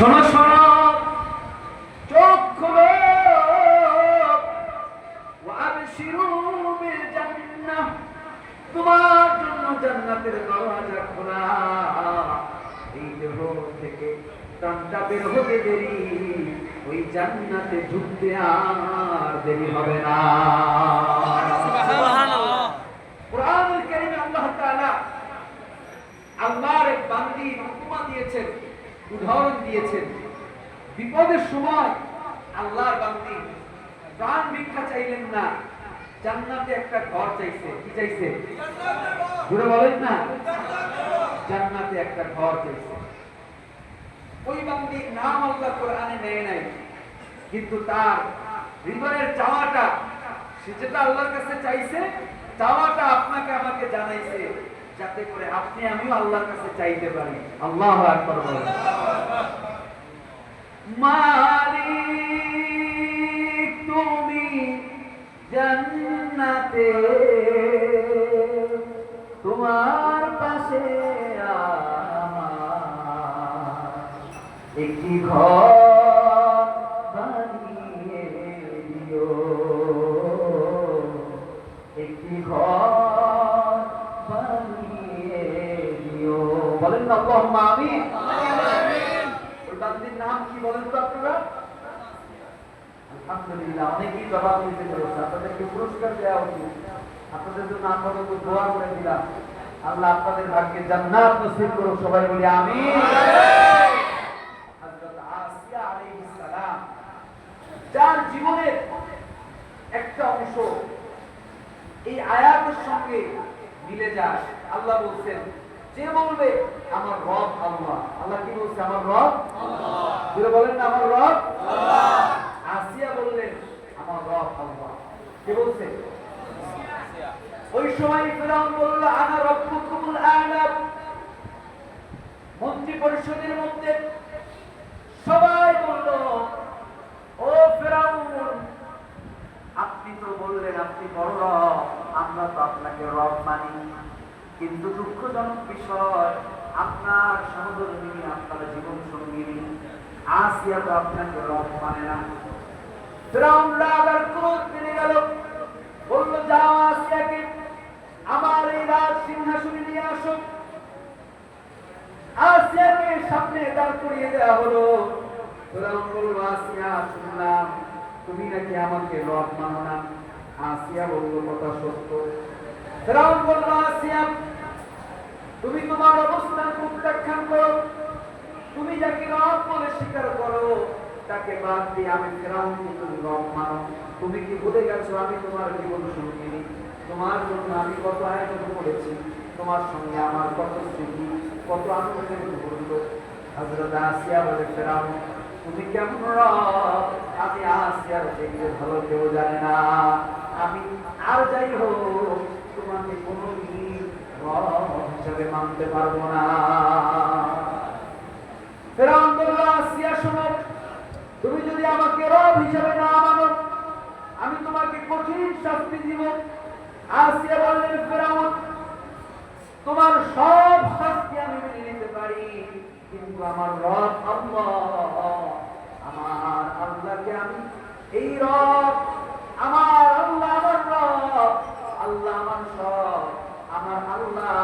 শোনো শোনো, চোখ খুলো। ওয়াবশিরু বিল জান্নাহ, তোমার জন্য জান্নাতের দরজা খোলা। এই দেহ থেকে প্রাণটা বের হতে দেরি, ওই জান্নাতে ঢুকতে আর দেরি হবে না। সুবহানাল্লাহ। কুরআনুল কারীমে আল্লাহ তাআলা আল্লাহর এক বান্দীর উপমা দিয়েছেন, উদাহরণ দিয়েছেন। বিপদের সময় আল্লাহর বান্দী প্রাণ ভিক্ষা চাইলেন না, জান্নাতে একটা ঘর চাইছে। কি চাইছে? জোরে বলেন না। জান্নাতে একটা ঘর চাইছে। ওই বান্দীর নাম আল্লাহ কোরআনে নেয় নাই, কিন্তু তার হৃদয়ের চাওয়াটা, সে যেটা আল্লাহর কাছে চাইছে, চাওয়াটা আপনাকে আমাকে জানাইছে, যাতে করে আপনি আমিও আল্লাহর কাছে চাইতে পারি। আল্লাহু আকবার বলেন। মালিক তুমি জান্নাতে, তোমার পাশে আমার একটি ঘর বানিয়ে দিও, একটি ঘর বানিয়ে দিও। বলেন না আল্লাহুম্মা আমিন। ওই বান্দির নাম কি বলেন তো আপনারা? আলহামদুলিল্লাহ, অনেকেই জবাব দিতে পেরেছে। আপনাদেরকে পুরস্কার দেওয়া উচিত। আপনাদের জন্য আমরা তো দোয়া করে দিলাম, আল্লাহ আপনাদের ভাগ্যে জান্নাত নসিব করুক। সবাই বলি আমিন। হযরত আসিয়া আলাইহিস সালাম, যার জীবনের একটা অংশ এই আয়াতের সঙ্গে মিলে যায়। আল্লাহ বলছেন, যে বলবে আমার রব আল্লাহ। আল্লাহ কি বলছে? আমার রব আল্লাহ। যে বলেন না আমার রব আল্লাহ। আসিয়া বললেন আমার রব আল্লাহ। কে বলছে? ওই সময় ফিরআউন বলল আনা রাব্বুকুমুল আ'লা। মন্ত্রী পরিষদের মধ্যে সবাই বলল, ও ফিরআউন, আপনি তো বললেন আপনি বড় রব, আমরা তো আপনাকে রব মানি, কিন্তু দুঃখজনক বিষয় আপনার সহধর্মিণী, আপনার জীবন সঙ্গিনী আসিয়া তো আপনাকে রব মানে না। ফিরআউন রাগ আর ক্রোধ বেড়ে গেল, বলল যাও আসিয়াকে আমার এই রাজ সিংহাসনে নিয়ে আসো। আসিয়াকে সামনে দাঁড় করিয়ে দেওয়া হলো। ফিরআউন বলল, আসিয়া শুনলাম তুমি নাকি আমাকে রব মানো না। আসিয়া বলল কথা সত্য। ফিরআউন বলল, আসিয়া তুমি তোমার অবস্থান প্রত্যাখ্যান করো, তুমি যাকে রব বলে স্বীকার করো তাকে বাদ দিয়ে আমি ফিরআউনকে তুমি রব মানো। তুমি কি ভুলে গেছো আমি তোমার জীবন সঙ্গিনী? তোমার জন্য আমি কত আয়োজন করেছি, তোমার সঙ্গে আমার কত স্মৃতি, কত আনন্দের মুহূর্ত। হযরত আসিয়া বলে, ফিরআউন তুমি কেমন রব আমি আসিয়ার থেকে ভালো কেউ জানে না। আমি আর যাই হোক তোমাকে কোনোদিন রব হিসেবে মানতে পারবো না। ফিরআউন বলল, আসিয়া শোনো, তুমি যদি আমাকে রব হিসেবে না মানো আমি তোমাকে কঠিন শাস্তি দিব। আসিয়া বললেন, ফিরআউন তোমার সব শাস্তি আমি মেনে নিতে পারি, কিন্তু আমার রব আল্লাহ, আমার আল্লাহকে আমি এই রব, আমার আল্লাহ আমার রব, আল্লাহ আমার সব, আমার আল্লাহ,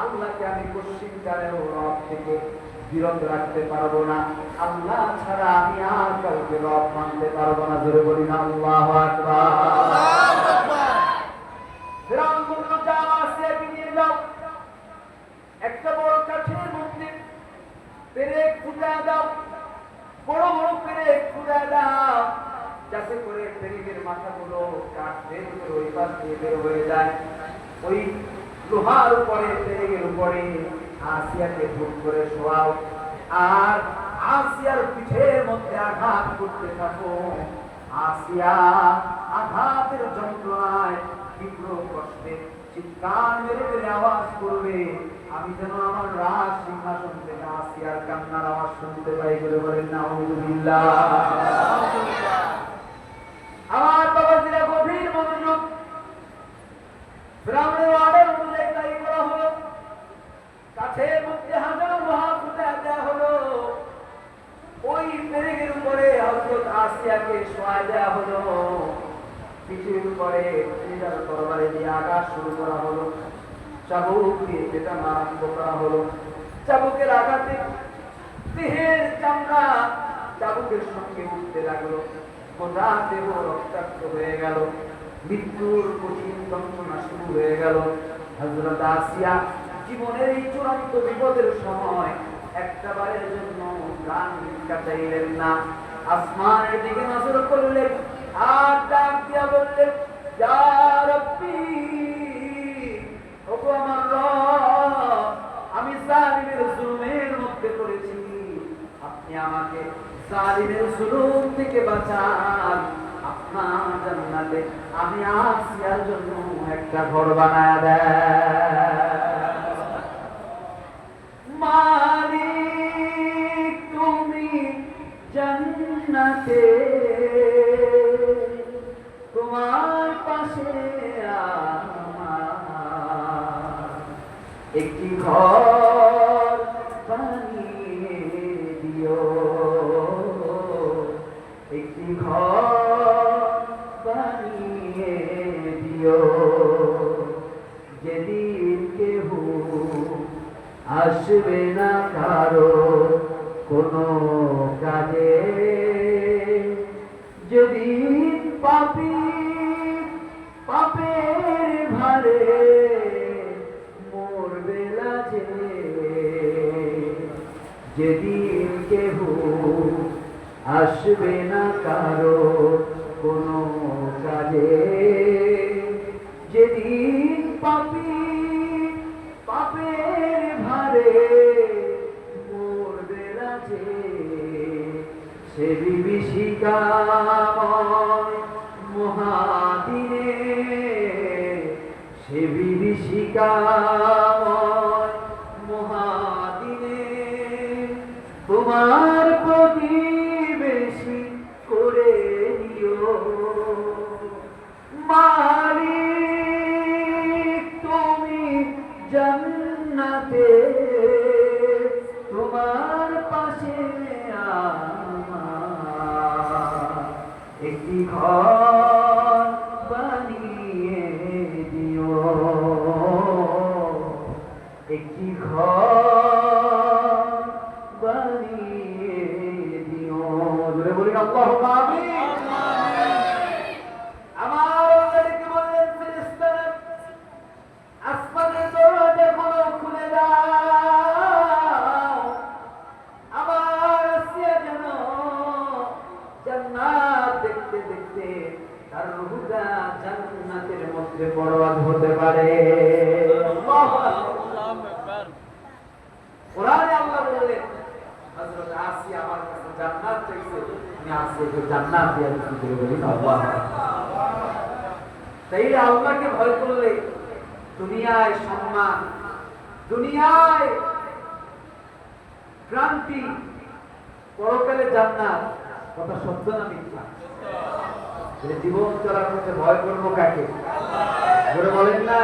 আল্লাহকে আমি কোশ্চিনকারেও রব থেকে বিরত রাখতে পারবো না। আল্লাহ ছাড়া আমি আর কাউকে রব মানতে পারবো না। জোরে বলি না আল্লাহু আকবার। আল্লাহু আকবার। ফিরআউন বলল, যাও আসিয়াকে নিয়ে যাও, একটা বড় কাঠের মধ্যে পেরেক ফুটায় দাও, বড় বড় পেরেক ফুটায় দাও, যাতে করে পেরেকের মাথাগুলো কাঠ বের করে ওই পাশ দিয়ে বের হয়ে যায়। ওই লোহার উপরে, পেরেকের উপরে আসিয়াকে ভুল করে শোয়াও, আর আসিয়ার পিঠের মধ্যে আঘাত করতে থাকো। আসিয়া আঘাতের যন্ত্রণায় তীব্র কষ্টে চিৎকার মেরে মেরে আওয়াজ করবে, আমি যেন আমার রাজ সিংহাসন থেকে আসিয়ার কান্নার আওয়াজ শুনতে পাই। বলে বলেন নাউযুবিল্লাহ। আমার বাবাজিরা গভীর মনোযোগ। ফিরআউনের অর্ডার অনুযায়ী তাই করা হলো। কাঠের মধ্যে হাজারো লোহা ফুটায় দেওয়া হলো। পিঠের উপরে তরবারি দিয়ে আঘাত শুরু করা হলো, চাবুক দিয়ে যেটা আরম্ভ করা হলো। চাবুকের আঘাতে দেহের চামড়া চাবুকের সঙ্গে উঠতে লাগলো, গোটা দেহ রক্তাক্ত হয়ে গেল, মৃত্যুর কঠিন যন্ত্রণা শুরু হয়ে গেল। হযরত আসিয়া জীবনের এই চূড়ান্ত বিপদের সময় একটা বারের জন্য প্রাণ ভিক্ষা চাইলেন না, আসমানের দিকে নজর করলেন আর ডাক দিয়া বললেন, ইয়া রাব্বি, ওগো আমার রব, আমি জালিমের জুলুমের মধ্যে পড়েছি, আপনি আমাকে জালিমের জুলুম থেকে বাঁচান। আপনার জান্নাতে আমি আসিয়ার জন্য একটা ঘর বানায়া দেন। মালিক তুমি জান্নাতে তোমার পাশে আমার একটি ঘর বানিয়ে দিও, একটি ঘর বানিয়ে দিও, যেদিন কেহ আসবে না কারো কোনো কাজে, যেদিন পাপী পাপের ভারে মরবে লাজে, যেদিন কেহ আসবে না কারো কোনো কাজে, যেদিন পাপী পাপের ভারে মরবে লাজে, সে বিভীষিকাময় মহাদিনে, সে বিভীষিকাময় মহাদিনে তোমার প্রতিবেশী করে দিও। মালিক তুমি জান্নাতে তোমার পাশে আমার একটি ঘর বানিয়ে দিও, একটি ঘর বানিয়ে দিও। জোরে বলি আল্লাহুম্মা আমিন। আমার আল্লাহকে বললেন, ফেরেশতারা আসমানের দরজাগুলো খুলে দাও, আমার আসিয়া যেন জান্নাত দেখতে দেখতে তার রূহটা জান্নাতের মধ্যে বরবাদ হতে পারে। আল্লাহু আকবার। কোরআনে আল্লাহ বললেন, হযরত আসিয়া আমার কাছে জান্নাত চাইছে, আমি আসিয়াকে জান্নাত দিয়ে দিতে বলি আল্লাহ। তাই আল্লাহকে ভয় করলে দুনিয়ায় সম্মান, দুনিয়ায় ক্রান্তি, পরকালে জান্নাত, কথা সত্য না মিথ্যা? জীবন চলার মধ্যে ভয় করবো কাকে? বলেন না।